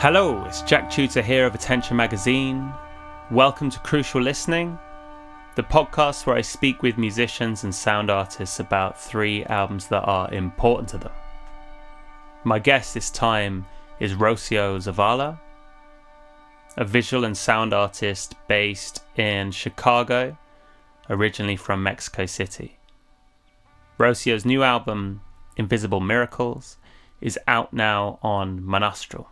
Hello, it's Jack Tutor here of Attention Magazine. Welcome to Crucial Listening, the podcast where I speak with musicians and sound artists about 3 albums that are important to them. My guest this time is Rocio Zavala, a visual and sound artist based in Chicago, originally from Mexico City. Rocio's new album, Invisible Miracles, is out now on Monastral.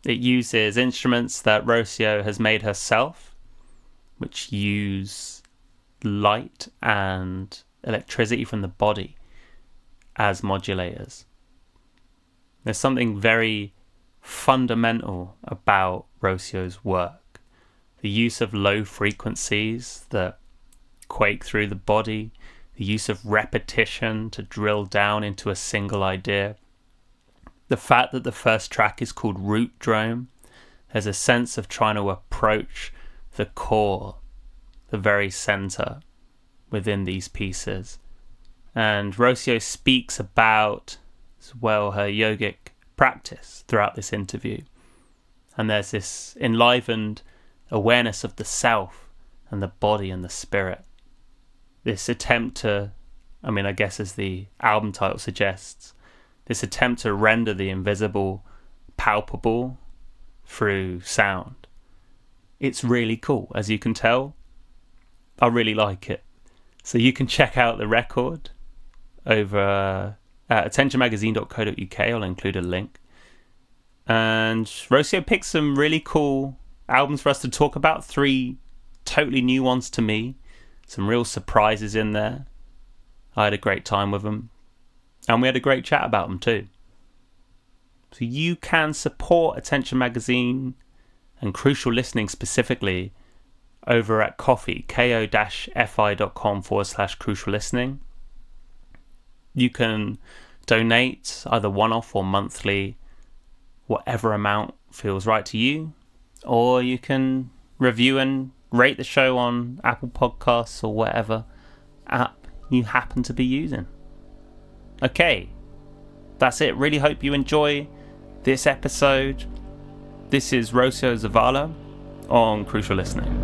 It uses instruments that Rocio has made herself, which use light and electricity from the body as modulators. There's something very fundamental about Rocio's work. The use of low frequencies that quake through the body, the use of repetition to drill down into a single idea. The fact that the first track is called Root Drone, there's a sense of trying to approach the core, the very center within these pieces. And Rocio speaks about, as well, her yogic practice throughout this interview. And there's this enlivened awareness of the self and the body and the spirit. This attempt to, I guess as the album title suggests, this attempt to render the invisible palpable through sound. It's really cool, as you can tell. I really like it. So you can check out the record over at attentionmagazine.co.uk. I'll include a link. And Rocio picked some really cool albums for us to talk about. 3 totally new ones to me. Some real surprises in there. I had a great time with them. And we had a great chat about them too. So you can support Attention Magazine and Crucial Listening specifically over at Ko-fi, ko-fi.com/crucial listening. You can donate either one-off or monthly, whatever amount feels right to you. Or you can review and rate the show on Apple Podcasts or whatever app you happen to be using. Okay, that's it. Really hope you enjoy this episode. This is Rocio Zavala on Crucial Listening.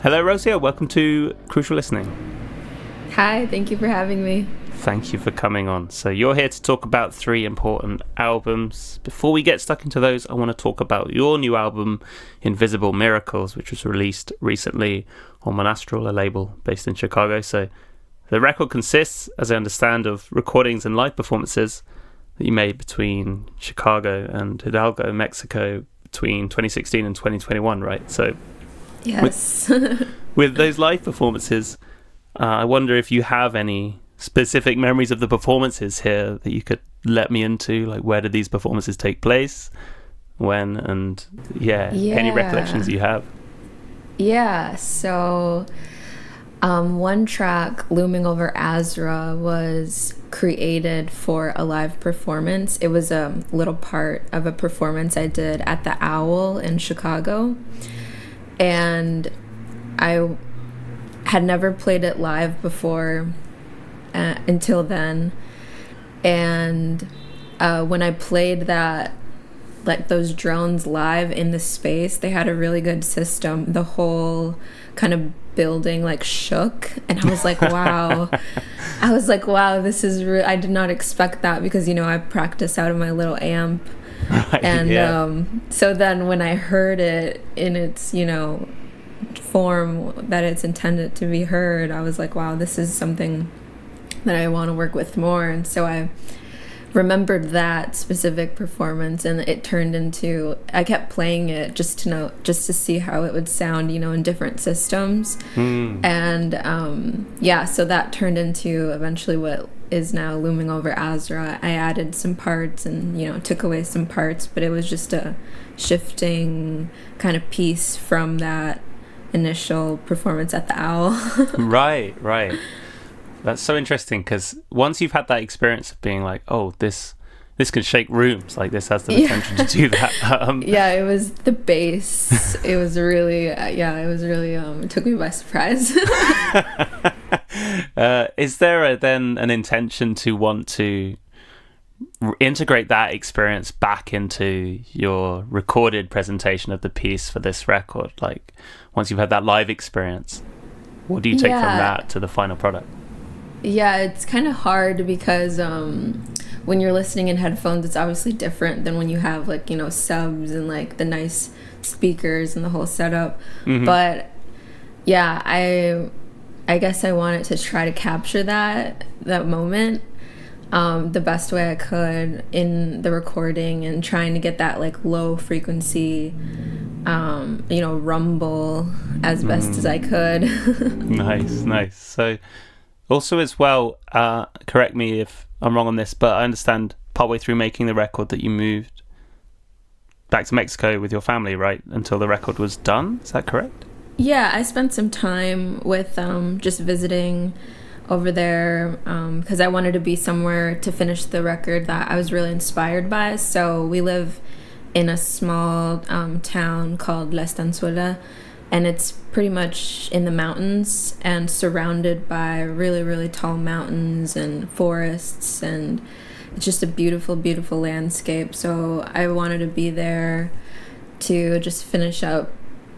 Hello, Rocio. Welcome to Crucial Listening. Hi, thank you for having me. Thank you for coming on. So you're here to talk about 3 important albums. Before we get stuck into those, I want to talk about your new album, Invisible Miracles, which was released recently on Monastral, a label based in Chicago. So the record consists, as I understand, of recordings and live performances that you made between Chicago and Hidalgo, Mexico, between 2016 and 2021, right? So yes. With those live performances, I wonder if you have any specific memories of the performances here that you could let me into, like where did these performances take place, when, and any recollections you have. Yeah, so one track, Looming Over Azra, was created for a live performance. It was a little part of a performance I did at the Owl in Chicago. And I had never played it live before until then. And when I played that, like those drones live in the space, they had a really good system. The whole kind of building like shook, and I was like, wow. This is I did not expect that because, I practice out of my little amp. Right, and so then when I heard it in its, form that it's intended to be heard, I was like, wow, this is something that I want to work with more. And so I remembered that specific performance, and it turned into, I kept playing it just to see how it would sound, in different systems. And so that turned into eventually what is now Looming Over Azra. I added some parts and took away some parts, but it was just a shifting kind of piece from that initial performance at the Owl. Right. That's so interesting, because once you've had that experience of being like, oh, this can shake rooms, like this has the potential to do that. It was the bass. It was really, it took me by surprise. Is there then an intention to want to integrate that experience back into your recorded presentation of the piece for this record? Like, once you've had that live experience, what do you take from that to the final product? Yeah, it's kind of hard because when you're listening in headphones, it's obviously different than when you have subs and the nice speakers and the whole setup. But yeah, I guess I wanted to try to capture that moment the best way I could in the recording, and trying to get that low frequency rumble as best as I could. Nice. So also as well, correct me if I'm wrong on this, but I understand partway through making the record that you moved back to Mexico with your family, right? Until the record was done. Is that correct? Yeah, I spent some time with just visiting over there because I wanted to be somewhere to finish the record that I was really inspired by. So we live in a small town called La Estanzuela, and it's pretty much in the mountains and surrounded by really, really tall mountains and forests, and it's just a beautiful, beautiful landscape. So I wanted to be there to just finish up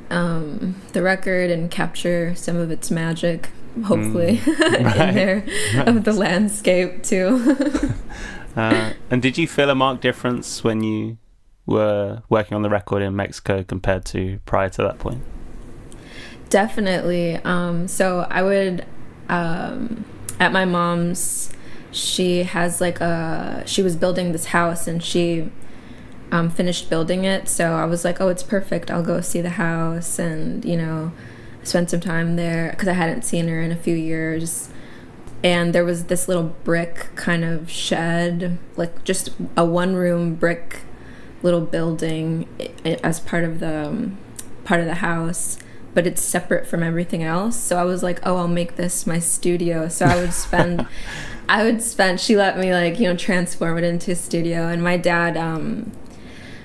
the record and capture some of its magic, hopefully, in there, of the landscape too. And did you feel a marked difference when you were working on the record in Mexico compared to prior to that point? Definitely. So I would, at my mom's, she has she was building this house, and she finished building it. So I was like, oh, it's perfect. I'll go see the house and, spend some time there, because I hadn't seen her in a few years. And there was this little brick kind of shed, just a one-room brick little building as part of the house, but it's separate from everything else. So I was like, oh, I'll make this my studio. So I would spend she let me transform it into a studio. And my dad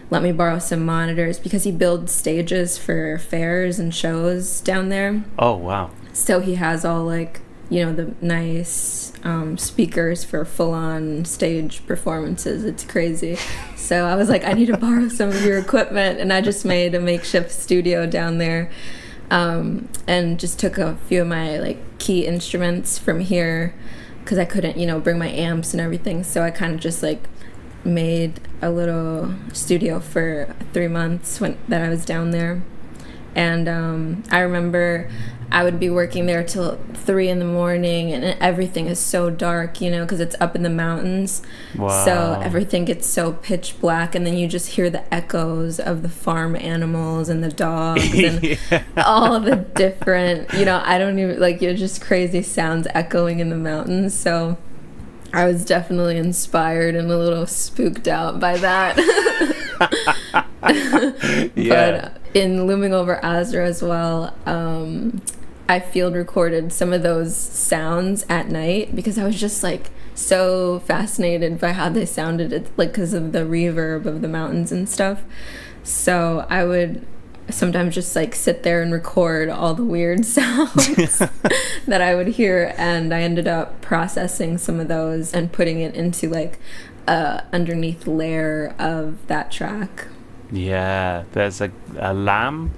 let me borrow some monitors because he builds stages for fairs and shows down there. Oh, wow. So he has all the nice speakers for full-on stage performances. It's crazy. So I was like, I need to borrow some of your equipment, and I just made a makeshift studio down there, and just took a few of my key instruments from here because I couldn't bring my amps and everything. So I kind of just made a little studio for 3 months that I was down there. And I remember I would be working there till 3 a.m, and everything is so dark, because it's up in the mountains. Wow. So everything gets so pitch black, and then you just hear the echoes of the farm animals and the dogs and all the different, I don't even, just crazy sounds echoing in the mountains. So I was definitely inspired and a little spooked out by that. But in Looming Over Azra as well, I field recorded some of those sounds at night because I was just so fascinated by how they sounded, because of the reverb of the mountains and stuff. So I would sometimes just sit there and record all the weird sounds that I would hear, and I ended up processing some of those and putting it into underneath layer of that track. Yeah, there's a lamb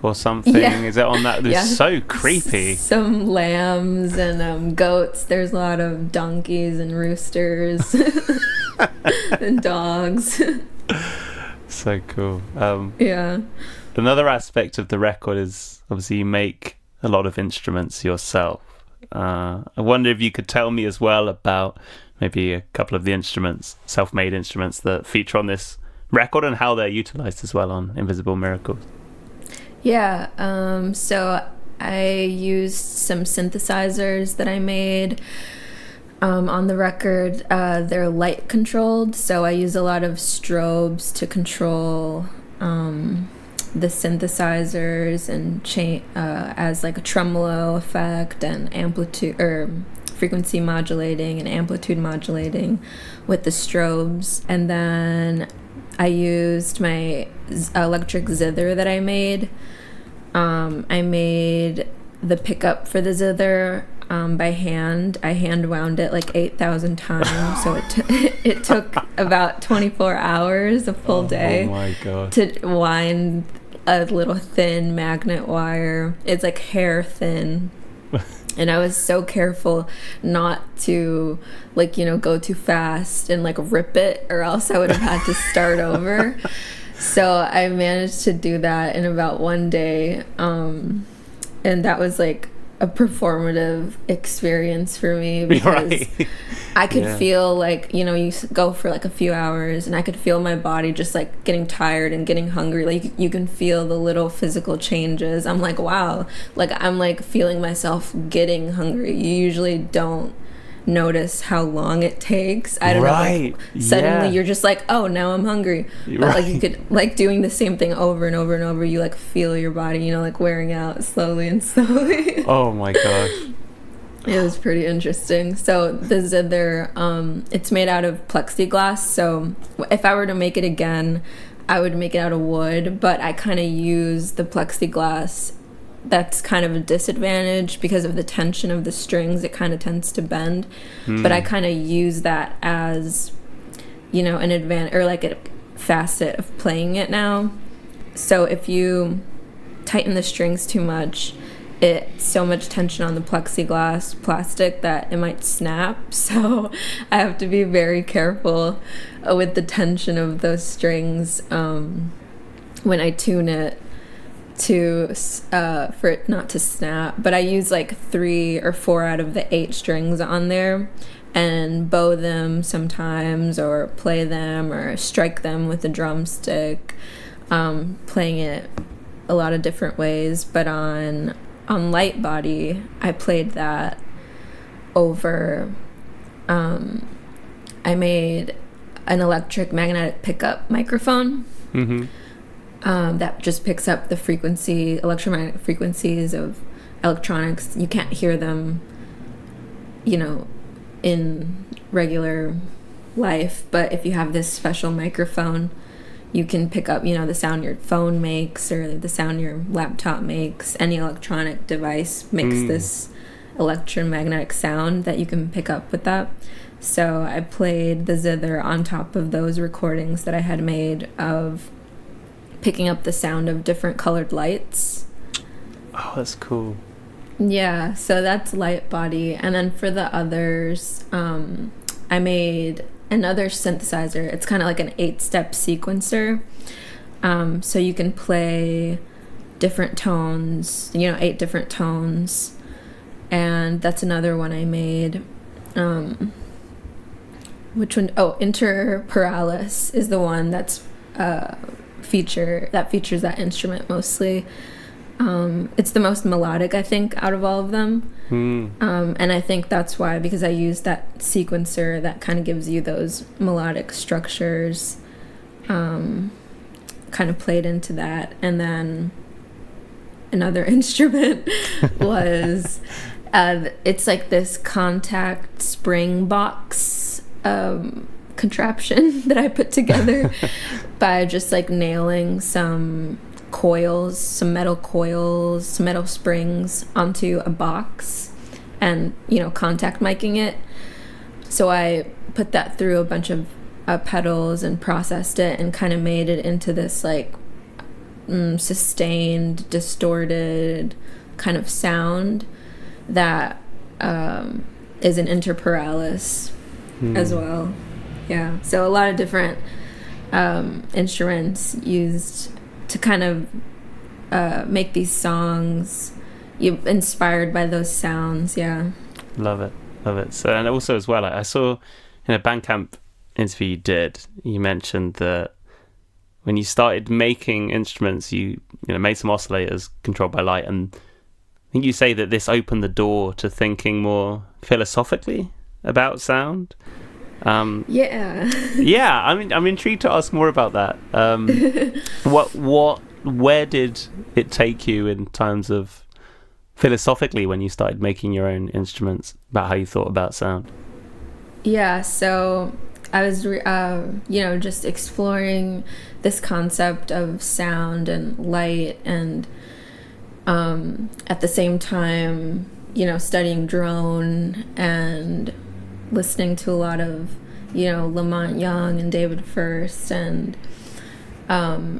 or something. Is it on that? It's so creepy. Some lambs and goats. There's a lot of donkeys and roosters and dogs. So cool. Another aspect of the record is obviously you make a lot of instruments yourself. I wonder if you could tell me as well about maybe a couple of the instruments, self-made instruments that feature on this record and how they're utilized as well on Invisible Miracles. Yeah, so I used some synthesizers that I made on the record. They're light controlled, so I use a lot of strobes to control the synthesizers and as like a tremolo effect and amplitude or frequency modulating and amplitude modulating with the strobes. And then I used my electric zither that I made. I made the pickup for the zither by hand. I hand wound it like 8,000 times, so it took about 24 hours, a full day, oh my God, to wind a little thin magnet wire. It's like hair thin. And I was so careful not to, like, go too fast and like rip it, or else I would have had to start over. So I managed to do that in about one day. And that was like a performative experience for me, because right. I could feel like, you go for like a few hours and I could feel my body just like getting tired and getting hungry. Like you can feel the little physical changes. I'm like, wow, like I'm like feeling myself getting hungry. You usually don't notice how long it takes. I don't know, like suddenly you're just like, oh, now I'm hungry. But like you could, like, doing the same thing over and over and over, you like feel your body, like wearing out slowly and slowly. Oh my gosh. It was pretty interesting. So the zither, it's made out of plexiglass. So if I were to make it again, I would make it out of wood, but I kind of use the plexiglass. That's kind of a disadvantage because of the tension of the strings. It kind of tends to bend, but I kind of use that as, an advantage, or like a facet of playing it now. So if you tighten the strings too much, it's so much tension on the plexiglass plastic that it might snap. So I have to be very careful with the tension of those strings when I tune it, for it not to snap. But I use like 3 or 4 out of the 8 strings on there and bow them sometimes, or play them, or strike them with a drumstick, playing it a lot of different ways. But on Light Body, I played that over, I made an electric magnetic pickup microphone. That just picks up the electromagnetic frequencies of electronics. You can't hear them, in regular life, but if you have this special microphone, you can pick up, the sound your phone makes, or the sound your laptop makes. Any electronic device makes this electromagnetic sound that you can pick up with that. So I played the zither on top of those recordings that I had made of picking up the sound of different colored lights. Oh, that's cool. Yeah, so that's Light Body. And then for the others, I made another synthesizer. It's kind of like an 8-step sequencer. So you can play different tones, 8 different tones. And that's another one I made. Which one? Oh, Interparalis is the one that's features that instrument mostly. It's the most melodic, I think, out of all of them. And I think that's why, because I used that sequencer that kind of gives you those melodic structures, kind of played into that. And then another instrument was it's like this contact spring box contraption that I put together by just like nailing some metal springs onto a box and, contact miking it. So I put that through a bunch of pedals and processed it and kind of made it into this like sustained, distorted kind of sound that is an interparalis as well. Yeah, so a lot of different instruments used to kind of make these songs, you inspired by those sounds. Yeah. Love it. So, and also as well, I saw in a Bandcamp interview you did, you mentioned that when you started making instruments, you made some oscillators controlled by light, and I think you say that this opened the door to thinking more philosophically about sound. Yeah, I'm intrigued to ask more about that. Where did it take you in terms of philosophically when you started making your own instruments, about how you thought about sound? Yeah, so I was, just exploring this concept of sound and light, and at the same time, studying drone and listening to a lot of, Lamont Young and David First, and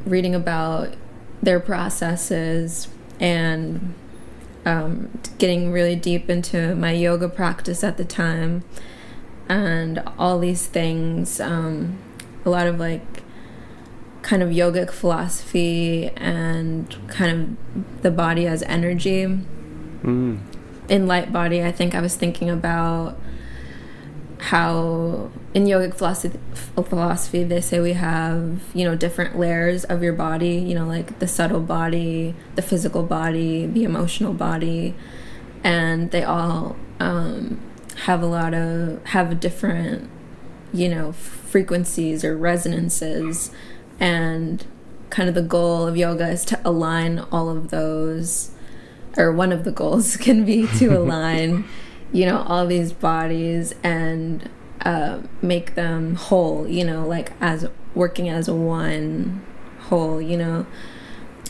reading about their processes, and getting really deep into my yoga practice at the time, and all these things, a lot of kind of yogic philosophy, and kind of the body as energy. In Light Body, I think I was thinking about how in yogic philosophy they say we have, different layers of your body, like the subtle body, the physical body, the emotional body, and they all have different, frequencies or resonances, and kind of the goal of yoga is to align all of those, or one of the goals can be to align all these bodies and make them whole, as working as one whole,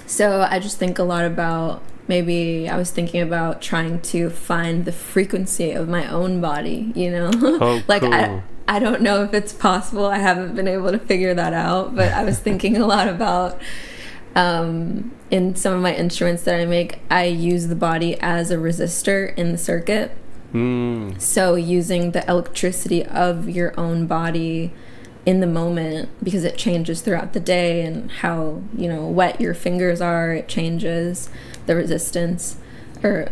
So I just think a lot about, maybe I was thinking about trying to find the frequency of my own body, Oh, cool. I don't know if it's possible. I haven't been able to figure that out, but I was thinking a lot about, in some of my instruments that I make, I use the body as a resistor in the circuit. So using the electricity of your own body in the moment, because it changes throughout the day, and how, wet your fingers are, it changes the resistance, or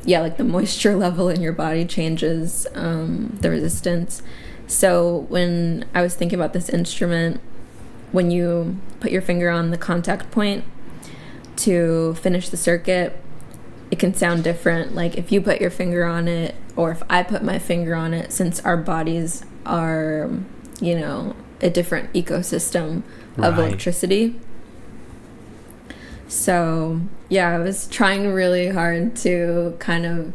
like the moisture level in your body changes the resistance. So when I was thinking about this instrument, when you put your finger on the contact point to finish the circuit, it can sound different. Like if you put your finger on it, or if I put my finger on it, since our bodies are, a different ecosystem of electricity. So yeah, I was trying really hard to kind of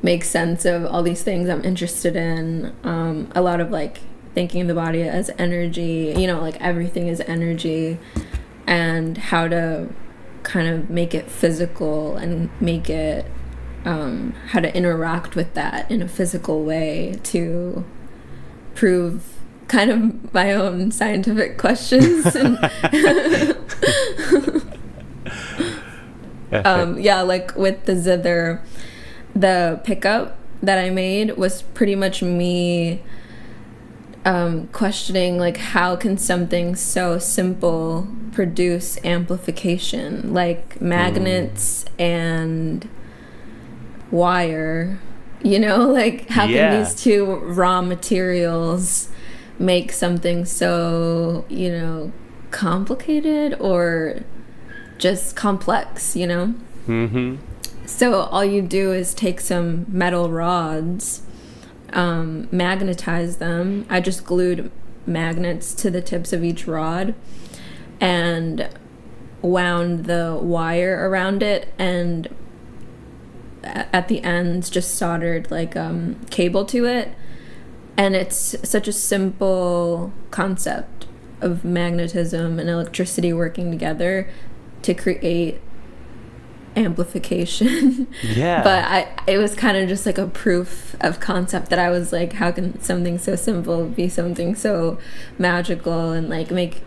make sense of all these things I'm interested in. A lot of thinking of the body as energy, everything is energy, and how to kind of make it physical, and make it how to interact with that in a physical way to prove kind of my own scientific questions. With the zither, the pickup that I made was pretty much me questioning how can something so simple produce amplification, like magnets and wire, how can these two raw materials make something so, complicated or just complex, So all you do is take some metal rods, magnetize them. I just glued magnets to the tips of each rod and wound the wire around it, and at the ends just soldered cable to it. And it's such a simple concept of magnetism and electricity working together to create amplification. Yeah. But it was kind of just a proof of concept that I was how can something so simple be something so magical, and make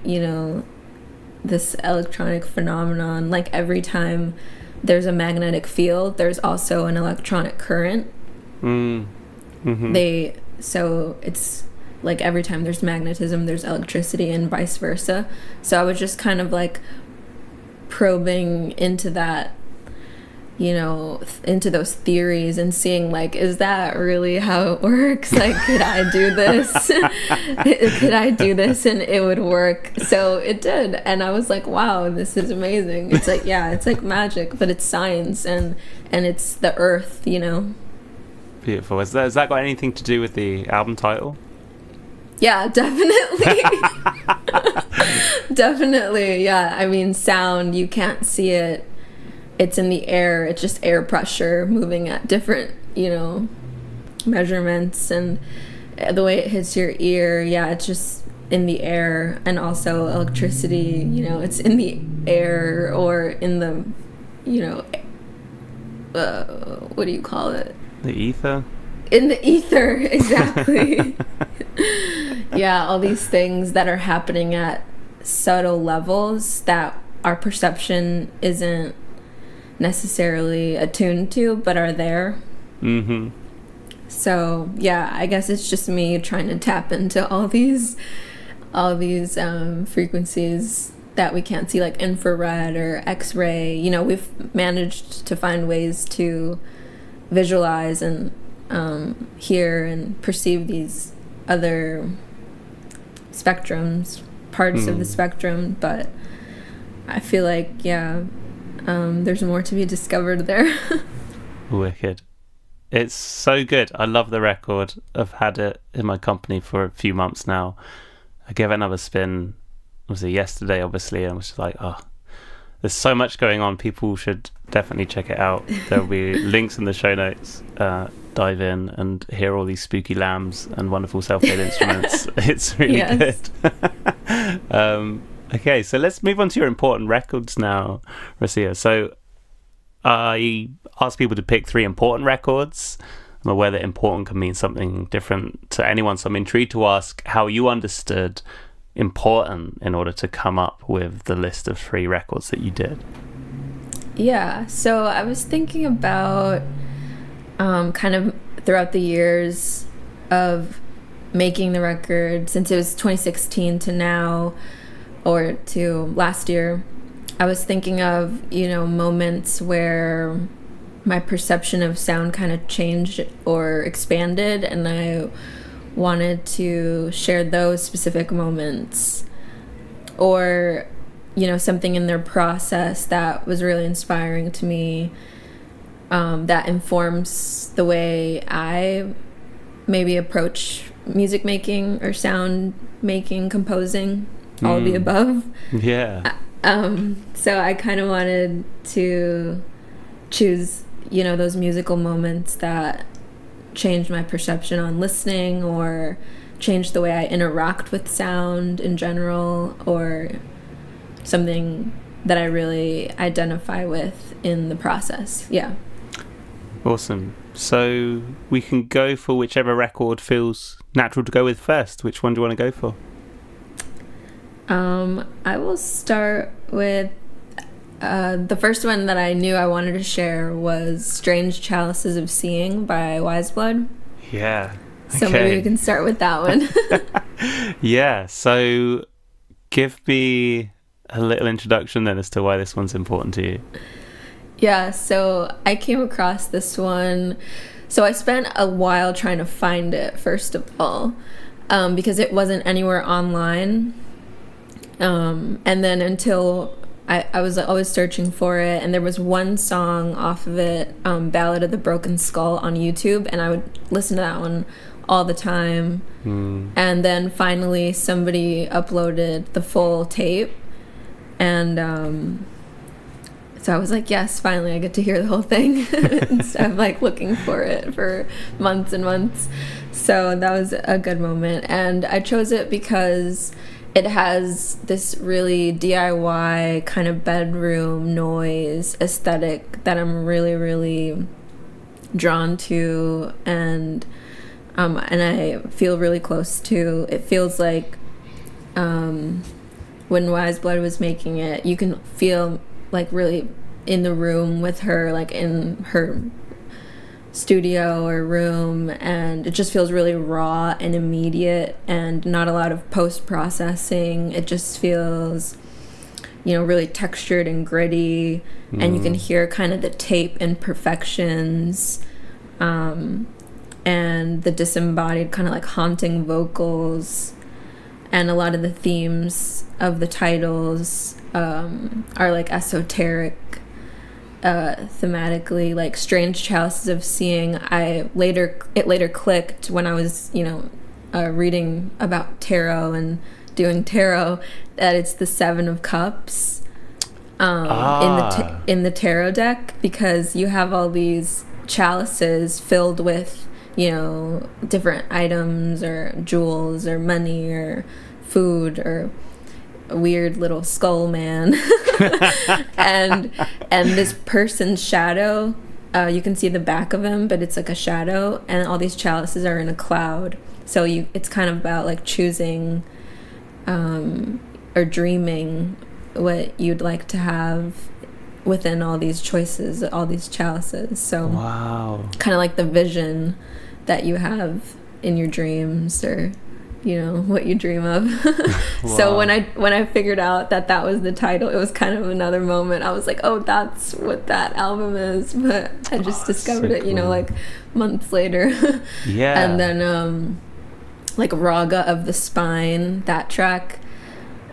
this electronic phenomenon. Every time there's a magnetic field, there's also an electronic current. So it's every time there's magnetism, there's electricity, and vice versa. So I was just kind of probing into that, into those theories and seeing like, is that really how it works? Like, could I do this? Could I do this and it would work? So it did. And I was like, wow, this is amazing. It's like, yeah, it's like magic, but it's science and it's the earth, Beautiful. Has that got anything to do with the album title? Yeah, definitely. Definitely, yeah. I mean, sound, you can't see it. It's in the air. It's just air pressure moving at different, measurements. And the way it hits your ear, yeah, it's just in the air. And also electricity, it's in the air or in the, what do you call it? The ether? In the ether, exactly. Yeah, all these things that are happening at subtle levels that our perception isn't necessarily attuned to, but are there. Mm-hmm. So yeah, I guess it's just me trying to tap into all these frequencies that we can't see, like infrared or X-ray. We've managed to find ways to visualize and hear and perceive these other spectrums, parts of the spectrum, but I feel like, yeah, there's more to be discovered there. Wicked. It's so good. I love the record. I've had it in my company for a few months now. I gave it another spin, obviously yesterday, and I was just like, oh, there's so much going on. People should definitely check it out. There'll be links in the show notes. Dive in and hear all these spooky lambs and wonderful self-played instruments. It's really good. Okay, so let's move on to your important records now, Rocio. So I ask people to pick 3 important records. I'm aware that important can mean something different to anyone, so I'm intrigued to ask how you understood important in order to come up with the list of 3 records that you did. Yeah, so I was thinking about kind of throughout the years of making the record, since it was 2016 to now, or to last year. I was thinking of, moments where my perception of sound kind of changed or expanded, and I wanted to share those specific moments, or something in their process that was really inspiring to me, that informs the way I maybe approach music making or sound making, composing, all of the above. Yeah. So I kind of wanted to choose, those musical moments that changed my perception on listening, or changed the way I interact with sound in general, or something that I really identify with in the process. Yeah. Awesome. So we can go for whichever record feels natural to go with first. Which one do you want to go for? I will start with the first one that I knew I wanted to share was Strange Chalices of Seeing by Wiseblood. Yeah. So maybe we can start with that one. Yeah. So give me a little introduction then as to why this one's important to you. Yeah, so I came across this one. So I spent a while trying to find it, first of all, because it wasn't anywhere online. And then until I was always searching for it, and there was one song off of it, Ballad of the Broken Skull, on YouTube, and I would listen to that one all the time. And then finally somebody uploaded the full tape, and so I was like, yes, finally I get to hear the whole thing, instead of like looking for it for months and months. So that was a good moment, and I chose it because it has this really DIY kind of bedroom noise aesthetic that I'm really, really drawn to, and I feel really close to. It feels like when Wiseblood was making it, you can feel like really in the room with her, like in her studio or room, and it just feels really raw and immediate and not a lot of post-processing. It just feels really textured and gritty, and you can hear kind of the tape imperfections, and the disembodied kind of like haunting vocals, and a lot of the themes of the titles are like esoteric, thematically, like strange chalices of seeing. It later clicked when I was reading about tarot and doing tarot, that it's the Seven of Cups in the tarot deck, because you have all these chalices filled with different items or jewels or money or food or a weird little skull man and this person's shadow, you can see the back of him, but it's like a shadow, and all these chalices are in a cloud. So it's kind of about like choosing or dreaming what you'd like to have within all these choices, all these chalices. So wow, kind of like the vision that you have in your dreams, or what you dream of. Wow. So when I figured out that was the title, it was kind of another moment. I was like, oh, that's what that album is. But I just discovered so it, cool. like months later. Yeah. And then like Raga of the Spine, that track,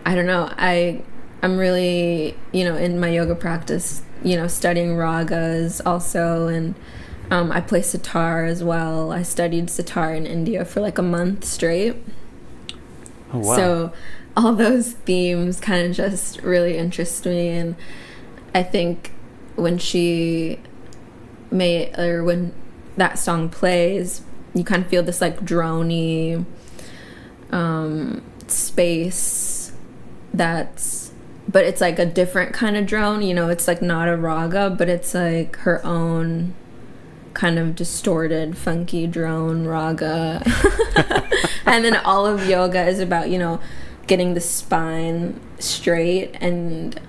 I don't know, I'm really in my yoga practice studying ragas also, and I play sitar as well. I studied sitar in India for like a month straight. Oh, wow. So all those themes kind of just really interest me, and I think when when that song plays, you kind of feel this like droney space but it's like a different kind of drone. It's like not a raga, but it's like her own kind of distorted, funky drone raga. And then all of yoga is about getting the spine straight and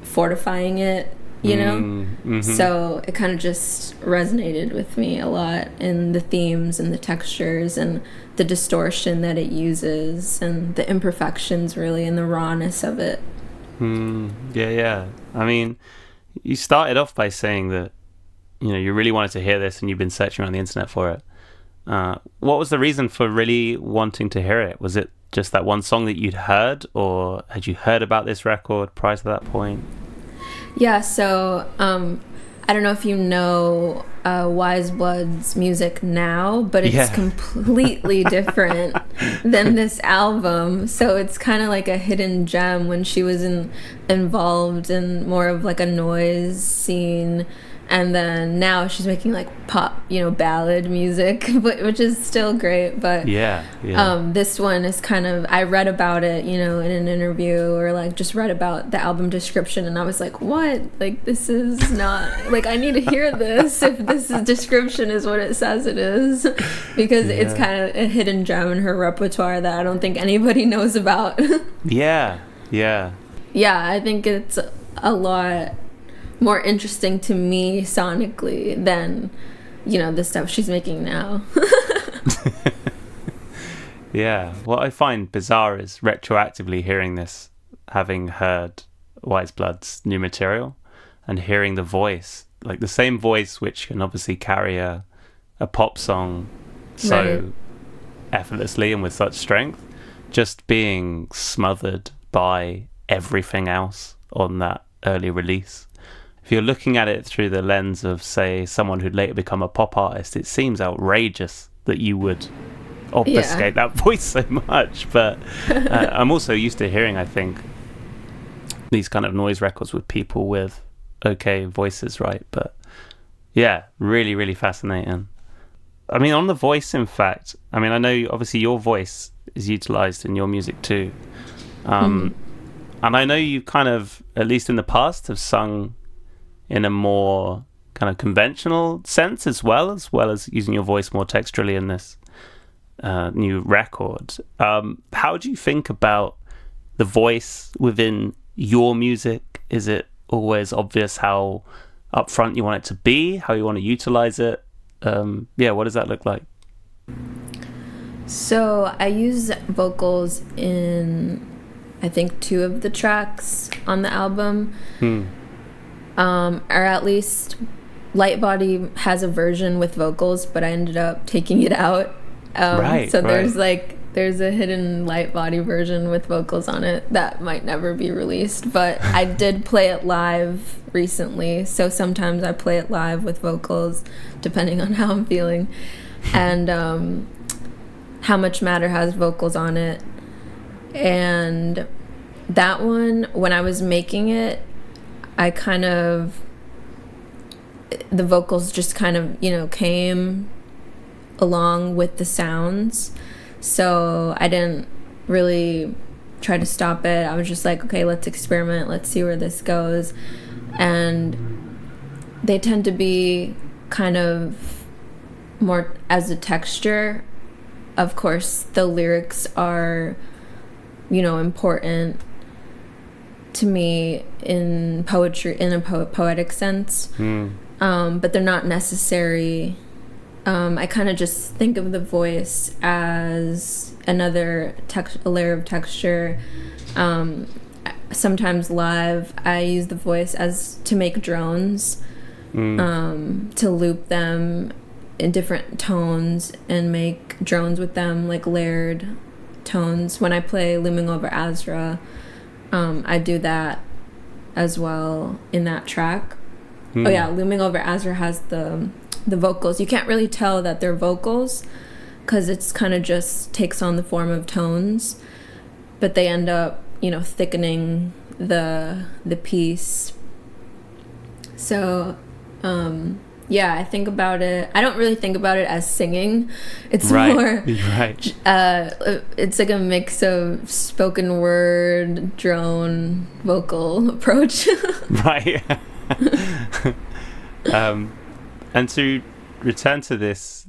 fortifying it, Mm-hmm. So it kind of just resonated with me a lot in the themes and the textures and the distortion that it uses and the imperfections, really, and the rawness of it. Yeah. I mean, you started off by saying that you really wanted to hear this and you've been searching around the internet for it. What was the reason for really wanting to hear it? Was it just that one song that you'd heard, or had you heard about this record prior to that point? Yeah, so I don't know if you know Wise Blood's music now, but it's completely different than this album. So it's kind of like a hidden gem. When she was involved in more of like a noise scene, and then now she's making like pop, ballad music, which is still great. But this one is kind of, I read about it, in an interview, or like just read about the album description, and I was like, what? Like, this is not, like, I need to hear this if this description is what it says it is, because it's kind of a hidden gem in her repertoire that I don't think anybody knows about. Yeah, I think it's a lot more interesting to me sonically than the stuff she's making now. Yeah, what I find bizarre is retroactively hearing this, having heard Wise Blood's new material, and hearing the voice, like the same voice which can obviously carry a pop song so effortlessly and with such strength, just being smothered by everything else on that early release. If you're looking at it through the lens of, say, someone who'd later become a pop artist, it seems outrageous that you would obfuscate that voice so much. But I'm also used to hearing, I think, these kind of noise records with people with okay voices, right? But yeah, really, really fascinating. I mean, on the voice, in fact, I mean, I know obviously your voice is utilized in your music too. And I know you kind of, at least in the past, have sung in a more kind of conventional sense as well as using your voice more texturally in this new record. How do you think about the voice within your music? Is it always obvious how upfront you want it to be, how you want to utilize it? What does that look like? So I use vocals in I think 2 of the tracks on the album. Or at least Light Body has a version with vocals, but I ended up taking it out. So there's a hidden Light Body version with vocals on it that might never be released, but I did play it live recently, so sometimes I play it live with vocals depending on how I'm feeling. And How Much Matter has vocals on it, and that one, when I was making it, the vocals just kind of, came along with the sounds. So I didn't really try to stop it. I was just like, okay, let's experiment. Let's see where this goes. And they tend to be kind of more as a texture. Of course, the lyrics are, important to me in poetry, in a poetic sense. But they're not necessary. I kind of just think of the voice as another a layer of texture. Sometimes live, I use the voice to make drones, to loop them in different tones and make drones with them, like layered tones. When I play Looming Over Azra, I do that as well in that track. Oh yeah, Looming Over Azra has the vocals. You can't really tell that they're vocals because it's kind of just takes on the form of tones, but they end up, thickening the piece. So, yeah, I think about it. I don't really think about it as singing. It's more, it's like a mix of spoken word, drone, vocal approach. Right. And to return to this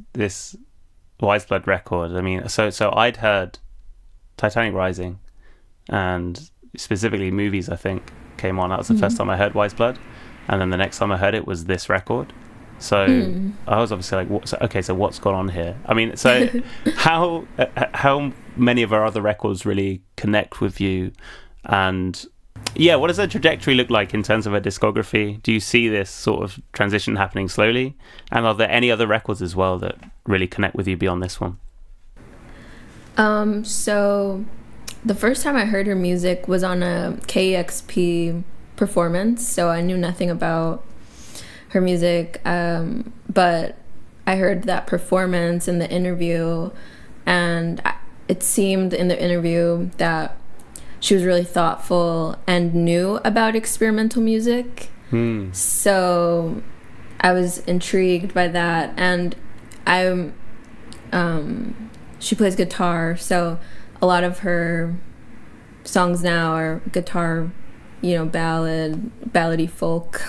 Wise Blood record, I mean, so I'd heard Titanic Rising, and specifically Movies, I think, came on. That was the first time I heard Wise Blood, and then the next time I heard it was this record. So I was obviously like, so what's gone on here? I mean, so how many of our other records really connect with you? And yeah, what does the trajectory look like in terms of her discography? Do you see this sort of transition happening slowly? And are there any other records as well that really connect with you beyond this one? So the first time I heard her music was on a KEXP performance, so I knew nothing about her music, but I heard that performance in the interview, and it seemed in the interview that she was really thoughtful and knew about experimental music. So I was intrigued by that, and she plays guitar, so a lot of her songs now are guitar, ballady folk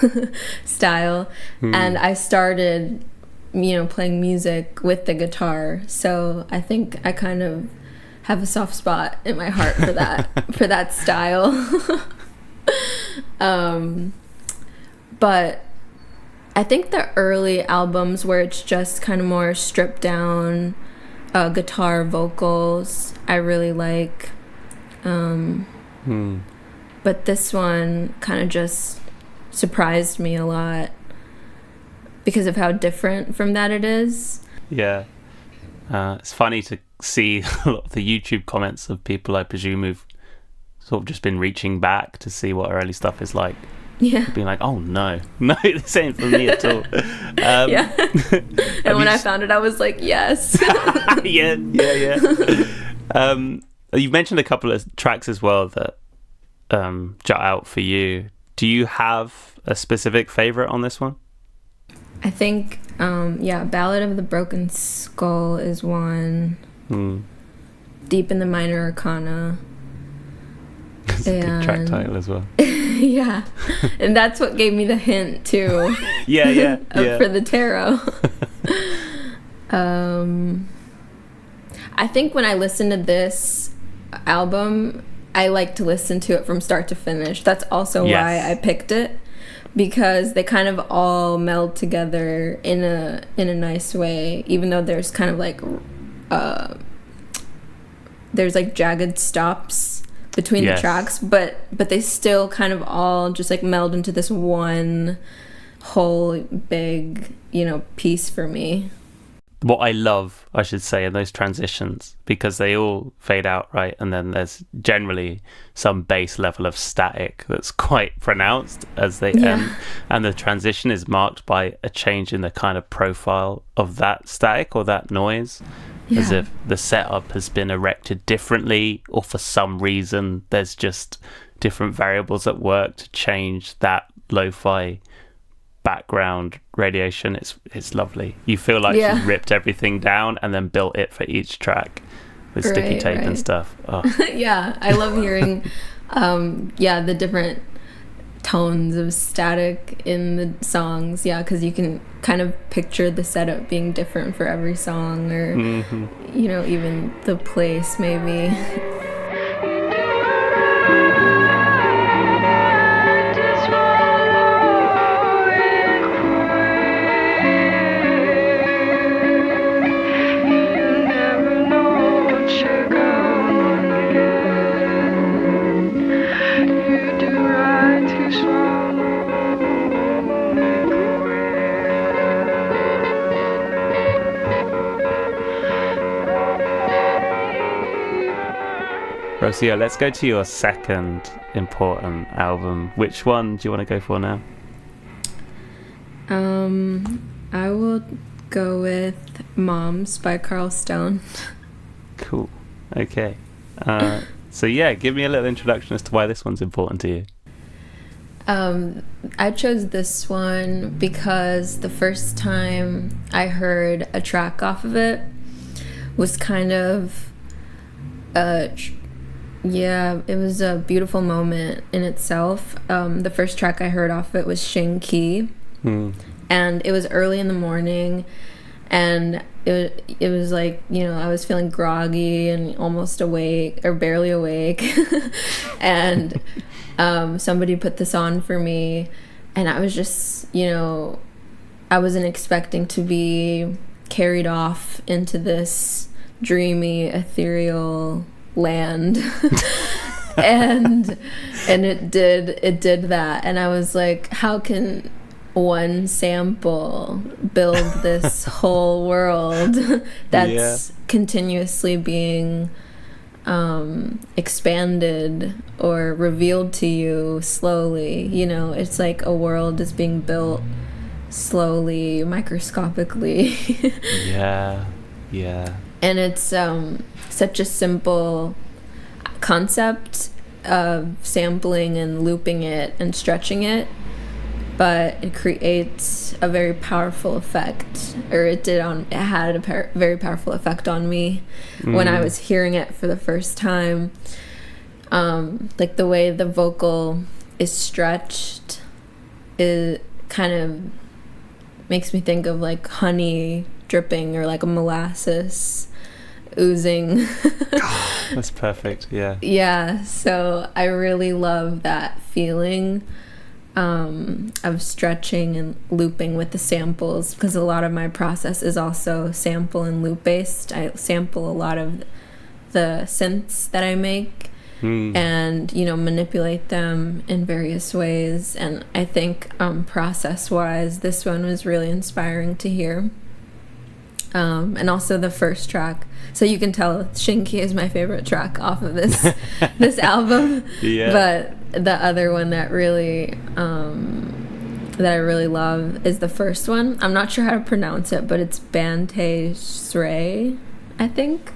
style. And I started, playing music with the guitar, so I think I kind of have a soft spot in my heart for that for that style. But I think the early albums where it's just kind of more stripped down guitar vocals, I really like. But this one kind of just surprised me a lot because of how different from that it is. Yeah. It's funny to see a lot of the YouTube comments of people, I presume, who've sort of just been reaching back to see what early stuff is like. Yeah. Being like, oh no, this ain't for me at all. Yeah. And when I found it, I was like, yes. Yeah. You've mentioned a couple of tracks as well that jut out for you. Do you have a specific favorite on this one? I think, Ballad of the Broken Skull is one. Deep in the Minor Arcana. It's a good track title as well. Yeah. And that's what gave me the hint, too. Yeah. For the tarot. I think when I listen to this album, I like to listen to it from start to finish. That's also why I picked it, because they kind of all meld together in a nice way, even though there's kind of like there's like jagged stops between the tracks, but they still kind of all just like meld into this one whole big, piece for me. What I love, I should say, in those transitions, because they all fade out, right? And then there's generally some base level of static that's quite pronounced as they end. And the transition is marked by a change in the kind of profile of that static or that noise, as if the setup has been erected differently, or for some reason there's just different variables at work to change that lo-fi background radiation. It's lovely. You feel like she ripped everything down and then built it for each track with sticky tape and stuff. Yeah, I love hearing the different tones of static in the songs, because you can kind of picture the setup being different for every song, or even the place maybe. Rocio, let's go to your second important album. Which one do you want to go for now? I will go with Moms by Carl Stone. Cool. Okay. So give me a little introduction as to why this one's important to you. I chose this one because the first time I heard a track off of it was kind of it was a beautiful moment in itself. The first track I heard off it was Shin Ki, and it was early in the morning, and it was like, I was feeling groggy and almost awake, or barely awake, and somebody put this on for me, and I was just, I wasn't expecting to be carried off into this dreamy, ethereal land. and it did that, and I was like, how can one sample build this whole world that's continuously being expanded or revealed to you slowly? It's like a world is being built slowly, microscopically. And it's such a simple concept of sampling and looping it and stretching it, but it creates a very powerful effect, or it had a very powerful effect on me when I was hearing it for the first time. Like the way the vocal is stretched, it kind of makes me think of like honey dripping, or like a molasses oozing. That's perfect. So I really love that feeling of stretching and looping with the samples, because a lot of my process is also sample and loop based. I sample a lot of the synths that I make and manipulate them in various ways, and I think process wise this one was really inspiring to hear. And also the first track, so you can tell Shinki is my favorite track off of this this album. But the other one that really that I really love is the first one. I'm not sure how to pronounce it, but it's Bante Sray, I think.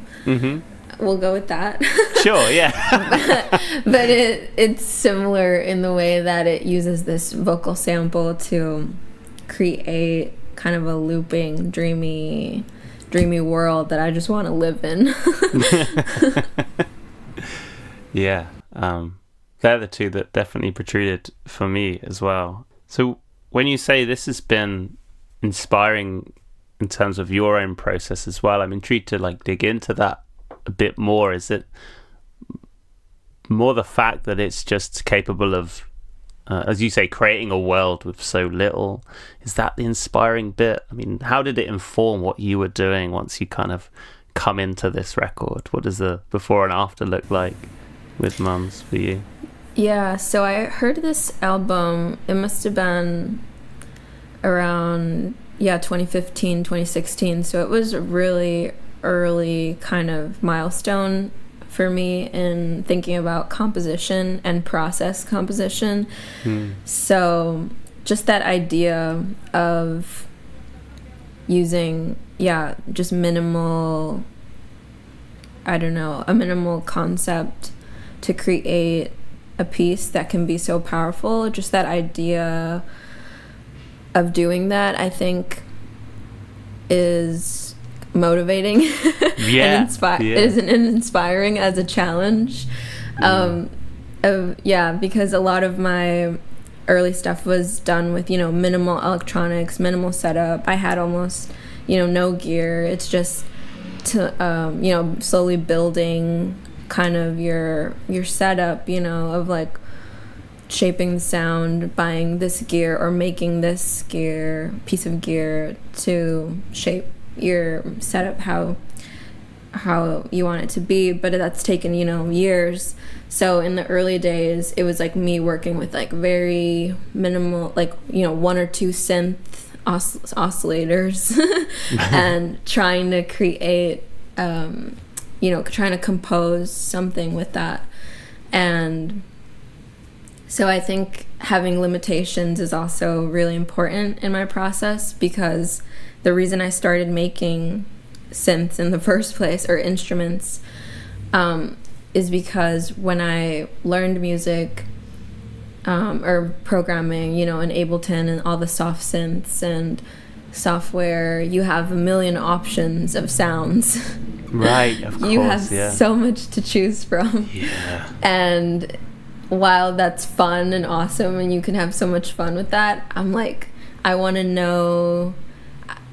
We'll go with that. Sure, but it's similar in the way that it uses this vocal sample to create kind of a looping, dreamy world that I just want to live in. They're the two that definitely protruded for me as well. So when you say this has been inspiring in terms of your own process as well, I'm intrigued to like dig into that a bit more. Is it more the fact that it's just capable of as you say, creating a world with so little? Is that the inspiring bit? I mean, how did it inform what you were doing once you kind of come into this record? What does the before and after look like? with mums for you? Yeah, so I heard this album, it must have been around 2015, 2016. So it was a really early kind of milestone for me in thinking about composition and process composition. So just that idea of using just minimal, I don't know, a minimal concept to create a piece that can be so powerful. Just that idea of doing that, I think, is motivating and is inspiring as a challenge. Because a lot of my early stuff was done with, minimal electronics, minimal setup. I had almost, no gear. It's just to, slowly building kind of your setup, of like shaping the sound, buying this gear or making this piece of gear to shape your setup how you want it to be. But that's taken, years. So in the early days, it was like me working with like very minimal, like, one or two synth oscillators and trying to create, trying to compose something with that. And so I think having limitations is also really important in my process, because the reason I started making synths in the first place, or instruments, is because when I learned music or programming, in Ableton and all the soft synths and software, you have a million options of sounds. Right, of course. You have so much to choose from. Yeah. And while that's fun and awesome and you can have so much fun with that, I'm like, I want to know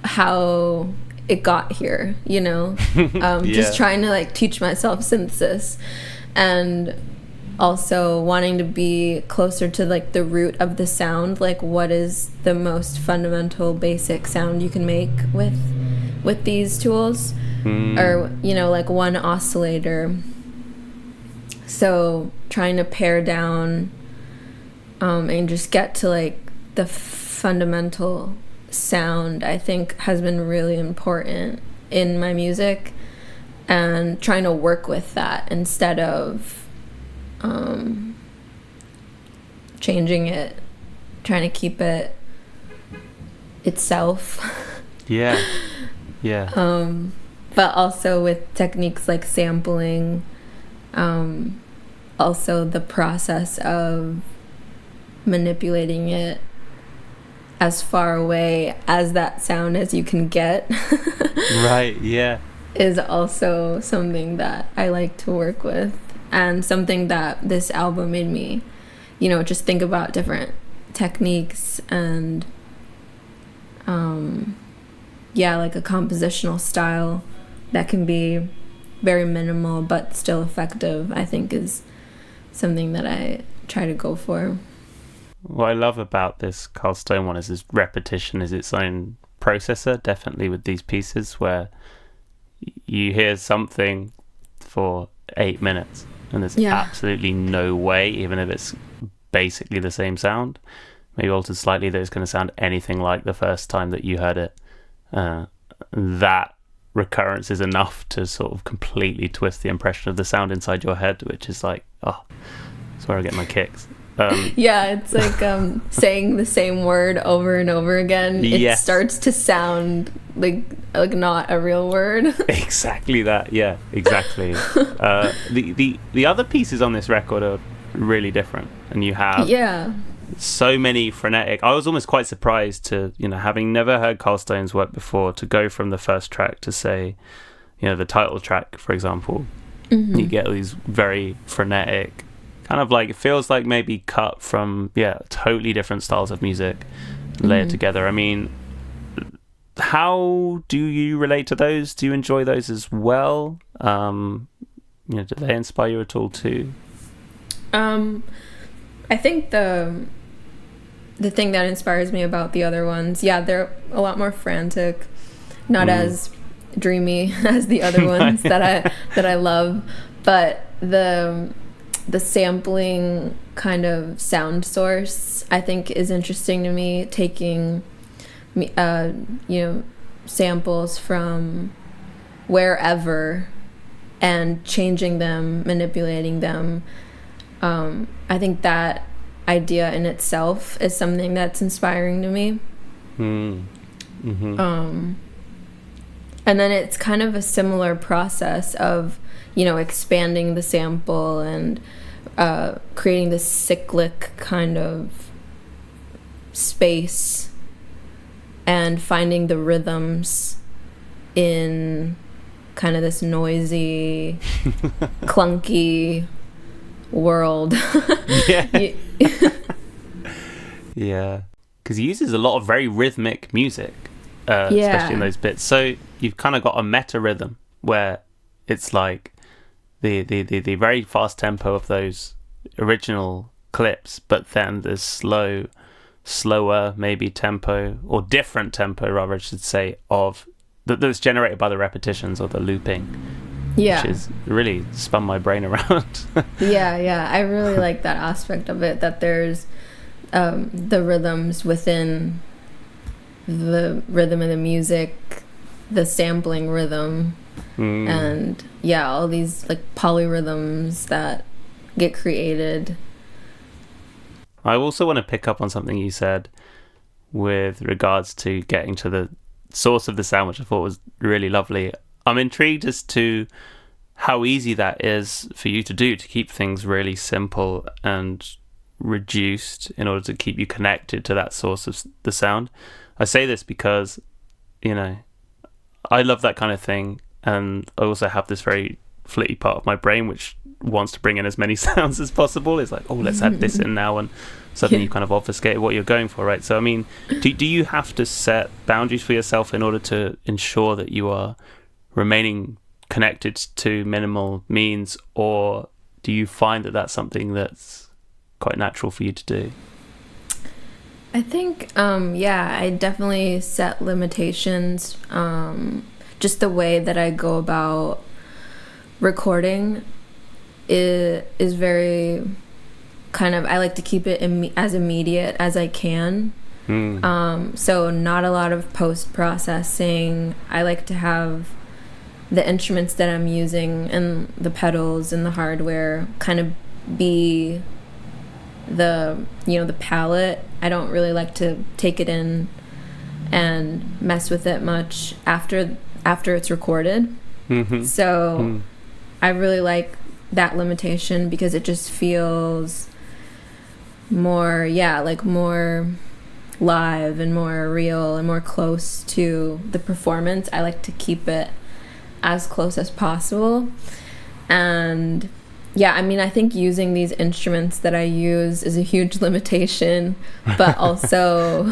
how it got here, just trying to like teach myself synthesis, and also wanting to be closer to like the root of the sound, like what is the most fundamental basic sound you can make with these tools, or like one oscillator. So trying to pare down and just get to like the fundamental sound, I think, has been really important in my music, and trying to work with that instead of changing it, trying to keep it itself. Yeah. But also with techniques like sampling, also the process of manipulating it as far away as that sound as you can get. Right, yeah. Is also something that I like to work with, and something that this album made me, just think about different techniques and like a compositional style that can be very minimal but still effective, I think, is something that I try to go for. What I love about this Carl Stone one is this repetition is its own processor, definitely with these pieces, where you hear something for 8 minutes and there's absolutely no way, even if it's basically the same sound, maybe altered slightly, that it's going to sound anything like the first time that you heard it. That recurrence is enough to sort of completely twist the impression of the sound inside your head, which is like, that's where I get my kicks. It's like saying the same word over and over again. It starts to sound like not a real word. Exactly that. Yeah, exactly. The other pieces on this record are really different, and you have so many frenetic. I was almost quite surprised to, having never heard Carl Stone's work before, to go from the first track to say, the title track, for example. You get these very frenetic, kind of like, it feels like maybe cut from totally different styles of music layered together. I mean, how do you relate to those? Do you enjoy those as well? Do they inspire you at all too? I think the thing that inspires me about the other ones, they're a lot more frantic, not as dreamy as the other ones that I love, but the sampling kind of sound source, I think, is interesting to me. Taking, samples from wherever and changing them, manipulating them. I think that idea in itself is something that's inspiring to me. And then it's kind of a similar process of, expanding the sample and creating this cyclic kind of space and finding the rhythms in kind of this noisy, clunky world. Yeah. Yeah. Because he uses a lot of very rhythmic music, especially in those bits. So you've kind of got a meta rhythm where it's like the very fast tempo of those original clips, but then the slower maybe tempo, or different tempo rather I should say, of that's generated by the repetitions or the looping. Yeah, which is really spun my brain around. yeah, I really like that aspect of it, that there's the rhythms within the rhythm of the music, the sampling rhythm, and all these like polyrhythms that get created. I also want to pick up on something you said with regards to getting to the source of the sound, which I thought was really lovely. I'm intrigued as to how easy that is for you to do, to keep things really simple and reduced in order to keep you connected to that source of the sound. I say this because, I love that kind of thing, and I also have this very flitty part of my brain which wants to bring in as many sounds as possible. It's like, oh, let's add this in now, and suddenly you kind of obfuscate what you're going for, right? So I mean, do you have to set boundaries for yourself in order to ensure that you are remaining connected to minimal means, or do you find that that's something that's quite natural for you to do? I think I definitely set limitations. Just the way that I go about recording is very kind of, I like to keep it as immediate as I can. So not a lot of post-processing. I like to have the instruments that I'm using and the pedals and the hardware kind of be the palette. I don't really like to take it in and mess with it much after it's recorded. So I really like that limitation because it just feels more more live and more real and more close to the performance. I like to keep it as close as possible. And I think using these instruments that I use is a huge limitation, but also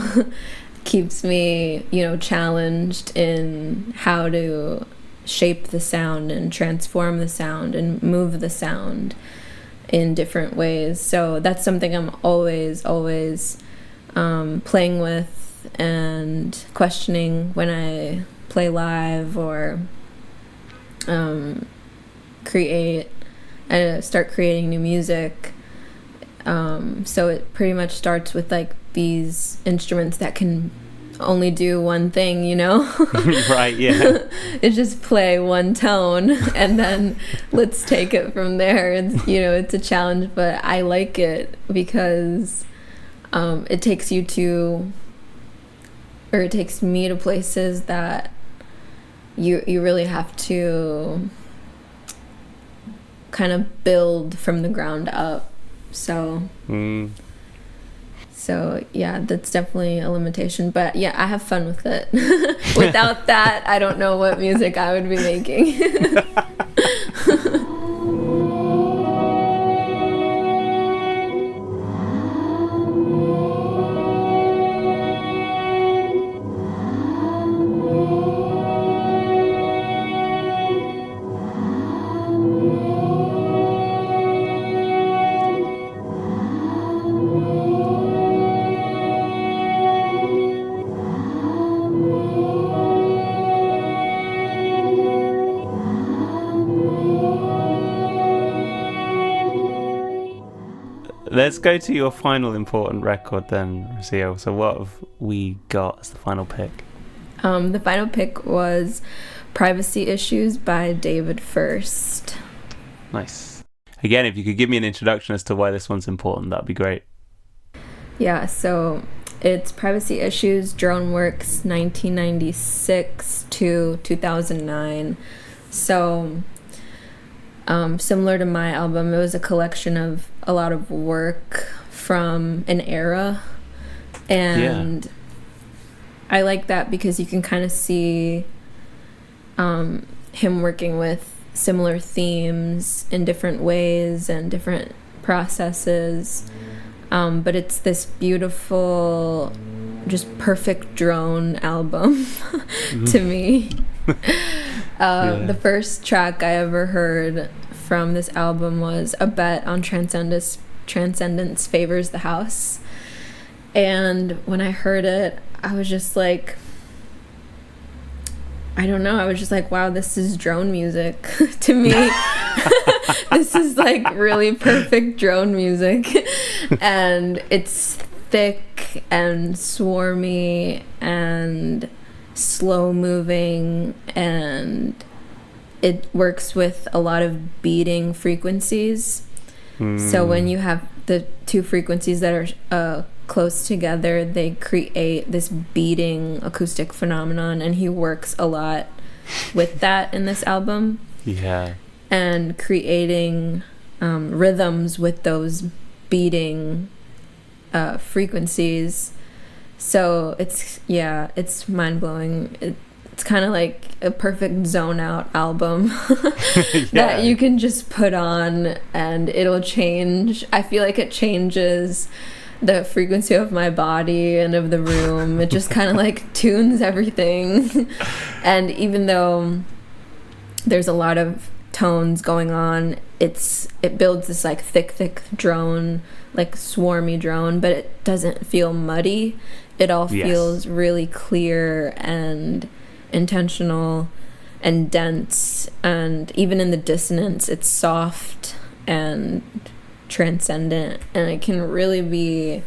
keeps me, challenged in how to shape the sound and transform the sound and move the sound in different ways. So that's something I'm always playing with and questioning when I play live or start creating new music. So it pretty much starts with like these instruments that can only do one thing, Right, yeah. It's just play one tone and then let's take it from there. It's it's a challenge, but I like it because it takes me to places that you really have to kind of build from the ground up. So that's definitely a limitation, but I have fun with it. Without that, I don't know what music I would be making. let's go to your final important record then, Rocio. So what have we got as the final pick? The final pick was Privacy Issues by David First. Nice. Again, if you could give me an introduction as to why this one's important, that'd be great. Yeah, so it's Privacy Issues, DroneWorks, 1996 to 2009. So similar to my album, it was a collection of a lot of work from an era. And I like that because you can kind of see him working with similar themes in different ways and different processes. But it's this beautiful, just perfect drone album to me. The first track I ever heard from this album was A Bet on Transcendence Favors the House. And when I heard it, I was just like, I don't know, I was just like, wow, this is drone music to me. This is like really perfect drone music. And it's thick and swarmy and slow moving, and it works with a lot of beating frequencies. So when you have the two frequencies that are close together, they create this beating acoustic phenomenon, and he works a lot with that in this album. Yeah. And creating rhythms with those beating frequencies. So it's mind-blowing. It's kind of like a perfect zone out album that you can just put on and it'll change. I feel like it changes the frequency of my body and of the room. It just kind of like tunes everything. And even though there's a lot of tones going on, it builds this like thick drone, like swarmy drone, but it doesn't feel muddy. It all feels really clear and intentional and dense, and even in the dissonance it's soft and transcendent, and it can really be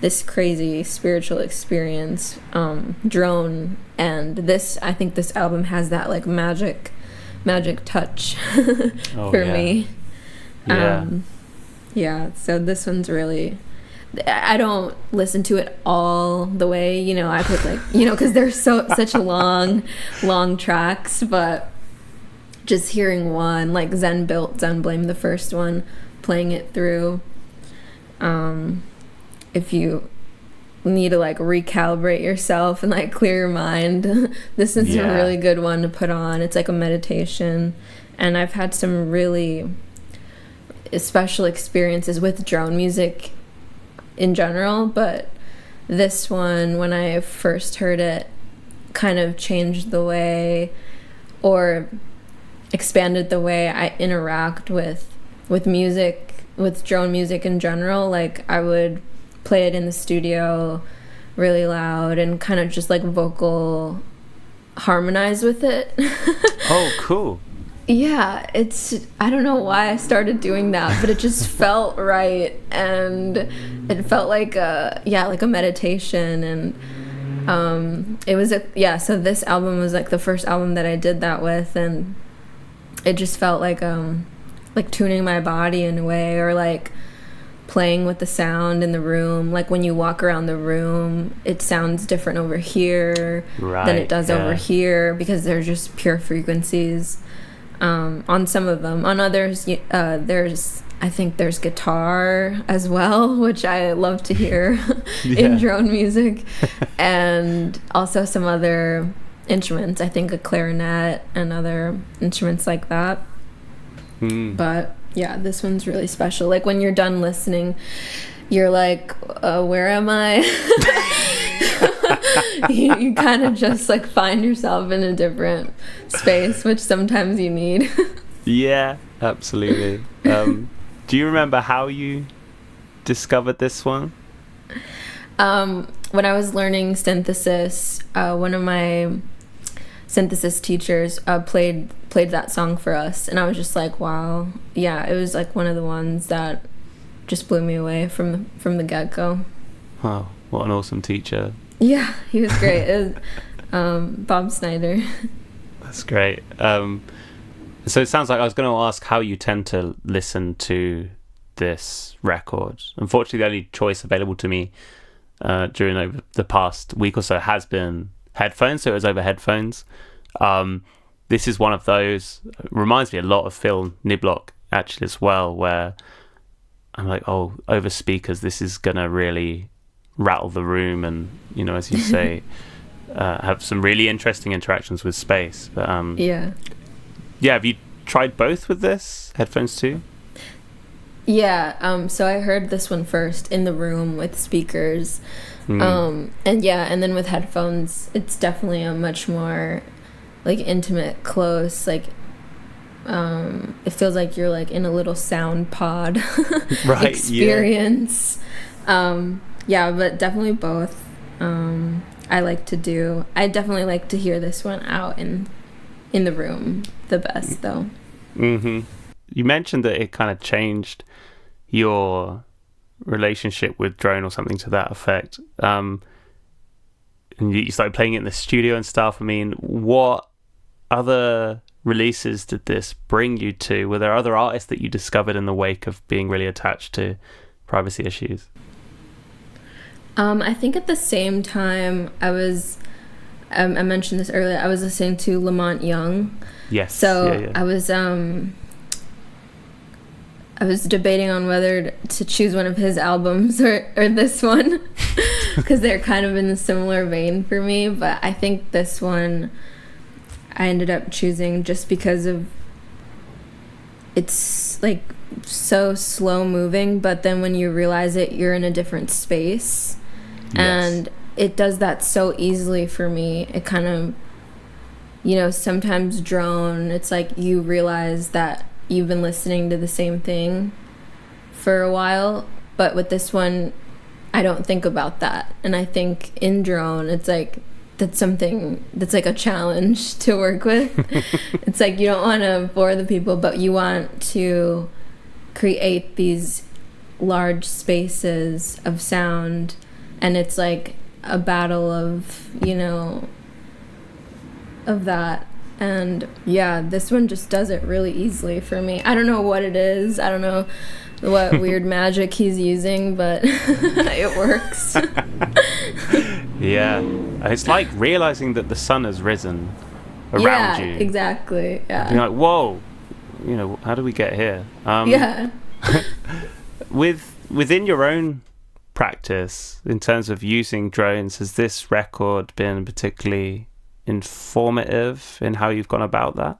this crazy spiritual experience, drone. And I think this album has that like magic touch for me. So this one's really, I don't listen to it all the way, I put like, because they're such long tracks, but just hearing one, like Zen Blame, the first one, playing it through, if you need to like recalibrate yourself and like clear your mind, this is a really good one to put on. It's like a meditation, and I've had some really special experiences with drone music in general, but this one, when I first heard it, kind of changed the way, or expanded the way I interact with music, with drone music in general. Like I would play it in the studio really loud and kind of just like vocal harmonize with it. Oh, cool. Yeah, I don't know why I started doing that, but it just felt right, and it felt like a meditation, and it was so this album was like the first album that I did that with, and it just felt like tuning my body in a way, or like playing with the sound in the room. Like when you walk around the room, it sounds different over here than it does over here, because they're just pure frequencies. On some of them, on others, I think there's guitar as well, which I love to hear in drone music, and also some other instruments. I think a clarinet and other instruments like that. But yeah, this one's really special. Like when you're done listening, you're like, where am I? you kind of just like find yourself in a different space, which sometimes you need. Yeah, absolutely. Do you remember how you discovered this one? When I was learning synthesis, one of my synthesis teachers played that song for us, and I was just like, wow. Yeah, it was like one of the ones that just blew me away from the get-go. Wow, what an awesome teacher. Yeah, he was great. It was, Bob Snyder. That's great. So it sounds like I was going to ask how you tend to listen to this record. Unfortunately, the only choice available to me during the past week or so has been headphones, so it was over headphones. This is one of those. It reminds me a lot of Phil Niblock actually as well, where I'm like, oh, over speakers, this is gonna really rattle the room, and as you say, have some really interesting interactions with space. But yeah, have you tried both with this headphones too? Yeah, so I heard this one first in the room with speakers. And then with headphones, it's definitely a much more like intimate, close, like it feels like you're like in a little sound pod right, experience. Yeah, but definitely both. I definitely like to hear this one out in the room the best though. You mentioned that it kind of changed your relationship with drone or something to that effect, and you started playing it in the studio and stuff. I mean, what other releases did this bring you to? Were there other artists that you discovered in the wake of being really attached to privacy issues? I think at the same time I mentioned this earlier, I was listening to Lamont Young. Yes. So yeah. I was debating on whether to choose one of his albums or this one because they're kind of in a similar vein for me. But I think this one I ended up choosing just because of it's like so slow moving, but then when you realize it, you're in a different space. Yes. And it does that so easily for me. It kind of, sometimes drone, it's like you realize that you've been listening to the same thing for a while, but with this one I don't think about that. And I think in drone it's like that's something that's like a challenge to work with. It's like you don't want to bore the people, but you want to create these large spaces of sound, and it's like a battle of of that. And yeah, this one just does it really easily for me. I don't know what it is. I don't know what weird magic he's using, but it works. Yeah. It's like realizing that the sun has risen around you. Yeah, exactly. Yeah. You're like, whoa, how do we get here? Yeah. Within your own practice, in terms of using drones, has this record been particularly informative in how you've gone about that?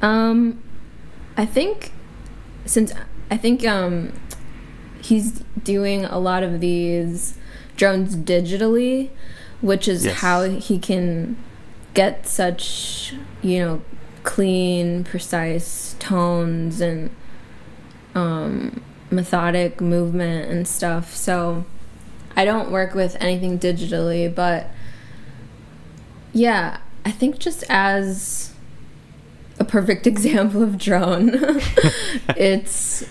I think he's doing a lot of these drones digitally, which is how he can get such clean, precise tones and methodic movement and stuff. So I don't work with anything digitally, but yeah, I think just as a perfect example of drone, it's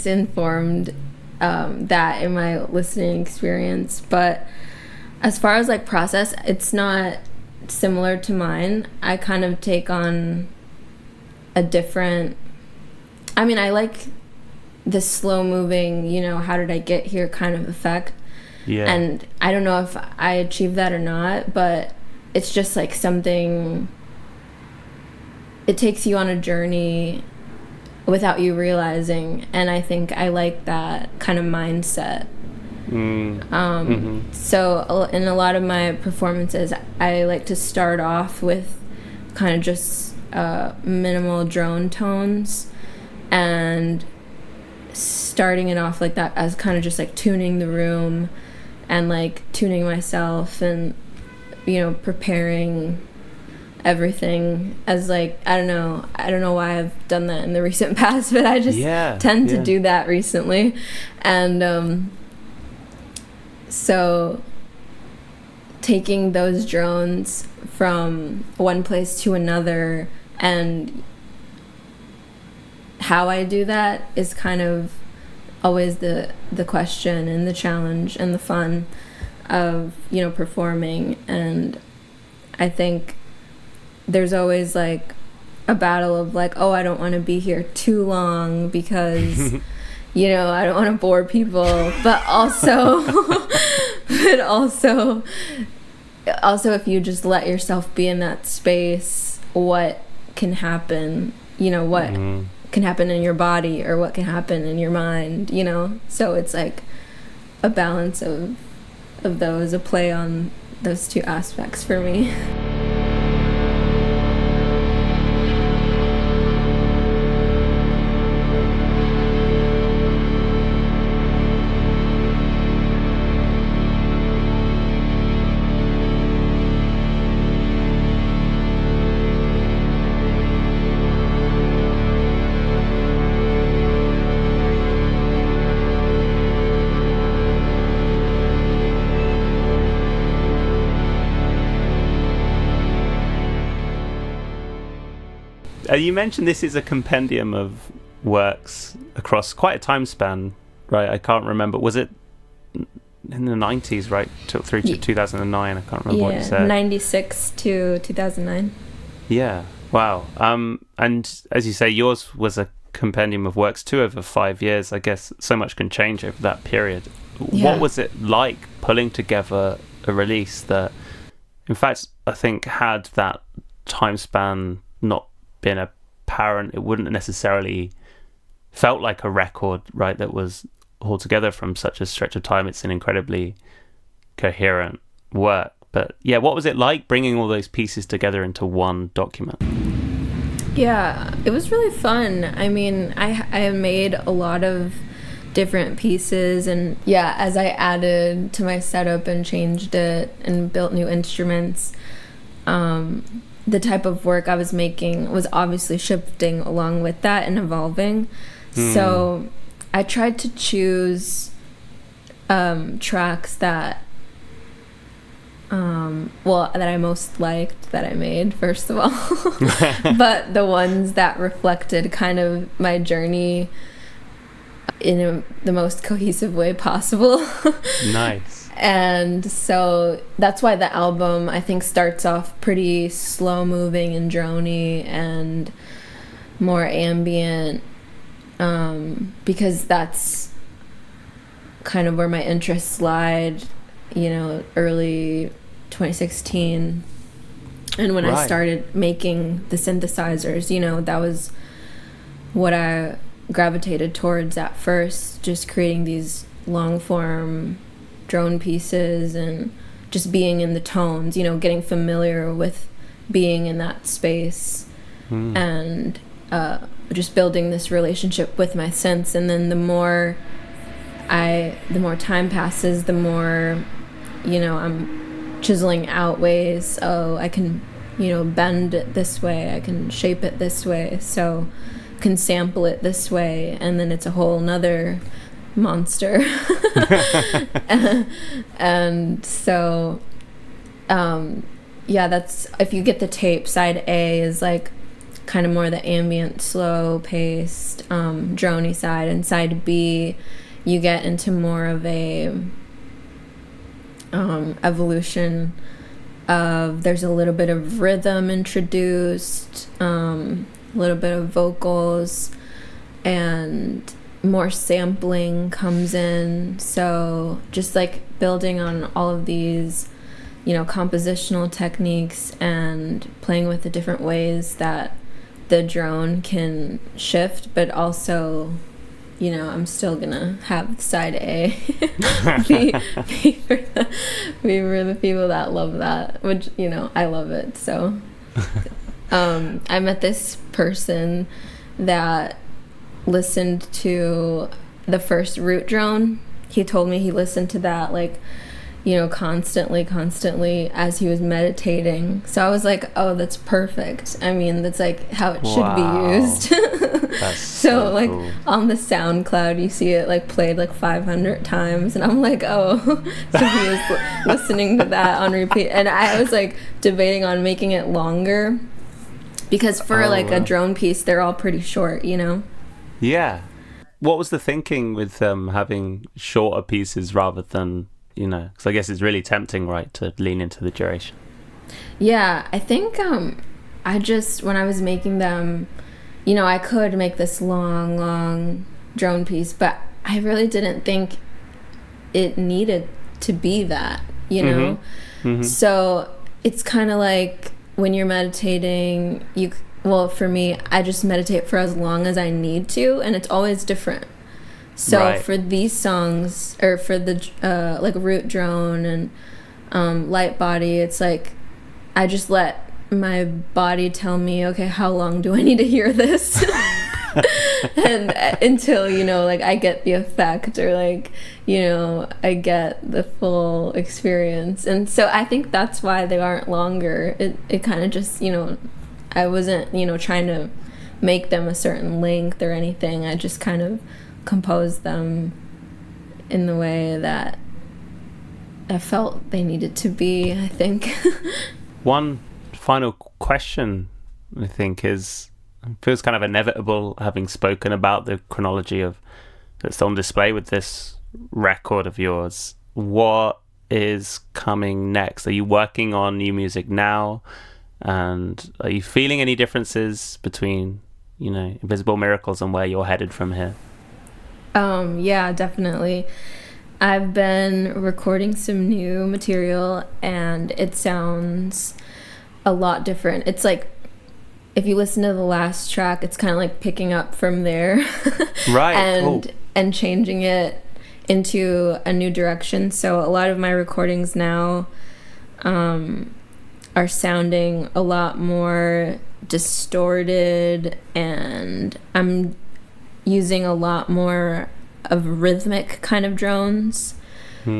informed that in my listening experience. But as far as like process, it's not similar to mine. I kind of take on a different, I like this slow moving, how did I get here kind of effect. Yeah. And I don't know if I achieved that or not, but it's just like something, it takes you on a journey without you realizing, and I think I like that kind of mindset. So in a lot of my performances, I like to start off with kind of just minimal drone tones, and starting it off like that as kind of just like tuning the room and like tuning myself and preparing everything as like I don't know why I've done that in the recent past, but I just tend to do that recently. And so taking those drones from one place to another and how I do that is kind of always the question and the challenge and the fun of, you know, performing. And I think there's always like a battle of like, oh, I don't want to be here too long because you know, I don't want to bore people, but also if you just let yourself be in that space, what can happen, you know, what can happen in your body or what can happen in your mind, you know? So it's like a balance of those, a play on those two aspects for me. You mentioned this is a compendium of works across quite a time span, right? I can't remember. Was it in the 90s, right? Through to 2009? I can't remember what you said. 96 to 2009. Yeah. Wow. And as you say, yours was a compendium of works too over 5 years. I guess so much can change over that period. Yeah. What was it like pulling together a release that, in fact, I think had that time span not been apparent, it wouldn't necessarily felt like a record, right, that was all together from such a stretch of time? It's an incredibly coherent work. But yeah, what was it like bringing all those pieces together into one document? Yeah, it was really fun. I mean, I made a lot of different pieces, and yeah, as I added to my setup and changed it and built new instruments, the type of work I was making was obviously shifting along with that and evolving. So I tried to choose tracks that that I most liked that I made, first of all, but the ones that reflected kind of my journey in the most cohesive way possible. Nice. And so that's why the album, I think, starts off pretty slow moving and droney and more ambient, because that's kind of where my interests lied, you know, early 2016. And when I started making the synthesizers, you know, that was what I gravitated towards at first, just creating these long form drone pieces and just being in the tones, you know, getting familiar with being in that space and just building this relationship with my synths. And then the more time passes, the more, you know, I'm chiseling out ways. Oh, I can, you know, bend it this way, I can shape it this way, so can sample it this way, and then it's a whole nother monster. And so yeah, that's, if you get the tape, side A is like kind of more the ambient, slow paced droney side, and side B you get into more of a evolution of, there's a little bit of rhythm introduced, a little bit of vocals, and more sampling comes in. So just like building on all of these, you know, compositional techniques and playing with the different ways that the drone can shift, but also, you know, I'm still gonna have side A be for the people that love that, which, you know, I love it. So I met this person that listened to the first Root drone. He told me he listened to that, like, you know, constantly as he was meditating. So I was like, oh, that's perfect. I mean, that's like how it should be used. That's so like cool. On the SoundCloud you see it like played like 500 times, and I'm like, oh. So he was listening to that on repeat, and I was like debating on making it longer, because for a drone piece they're all pretty short, you know. Yeah. What was the thinking with having shorter pieces rather than, because I guess it's really tempting, right, to lean into the duration. Yeah, I think I just, when I was making them, I could make this long drone piece, but I really didn't think it needed to be that, So it's kind of like when you're meditating, well, for me, I just meditate for as long as I need to, and it's always different. So Right. for these songs, or for the like Root Drone and Light Body, it's like I just let my body tell me, okay, how long do I need to hear this? And until, like I get the effect, or like, I get the full experience. And so I think that's why they aren't longer. It kind of just, I wasn't, trying to make them a certain length or anything. I just kind of composed them in the way that I felt they needed to be, I think. One final question, I think, is, it feels kind of inevitable, having spoken about the chronology of that's on display with this record of yours. What is coming next? Are you working on new music now? And are you feeling any differences between, Invisible Miracles and where you're headed from here? Yeah, definitely. I've been recording some new material, and it sounds a lot different. It's like, if you listen to the last track, it's kind of like picking up from there. Right. and changing it into a new direction. So a lot of my recordings now are sounding a lot more distorted, and I'm using a lot more of rhythmic kind of drones.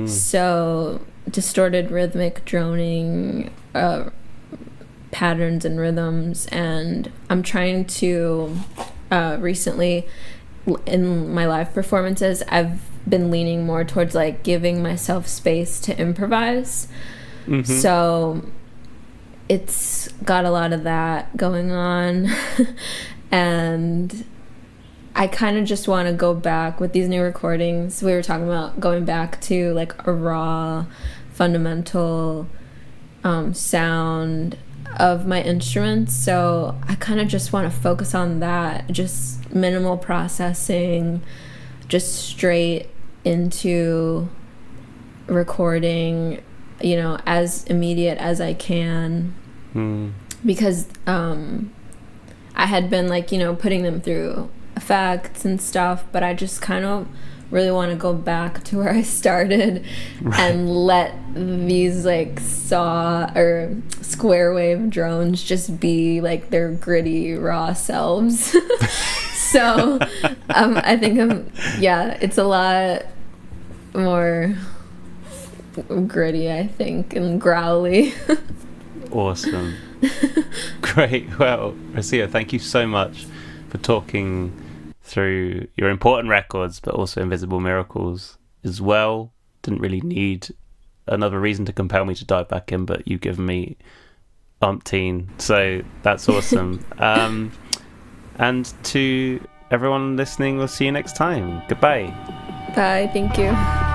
So distorted rhythmic droning patterns and rhythms. And I'm trying to recently, in my live performances, I've been leaning more towards like giving myself space to improvise. So it's got a lot of that going on. And I kind of just want to go back with these new recordings. We were talking about going back to like a raw, fundamental sound of my instruments. So I kind of just want to focus on that, just minimal processing, just straight into recording, as immediate as I can. Because I had been like, putting them through effects and stuff, but I just kind of really want to go back to where I started. Right. And let these like saw or square wave drones just be like their gritty raw selves. So I think it's a lot more gritty, I think, and growly. Awesome. Great. Well, Rocio, thank you so much for talking through your important records, but also Invisible Miracles as well. Didn't really need another reason to compel me to dive back in, but you've given me umpteen, so that's awesome. And to everyone listening, we'll see you next time. Goodbye. Bye. Thank you.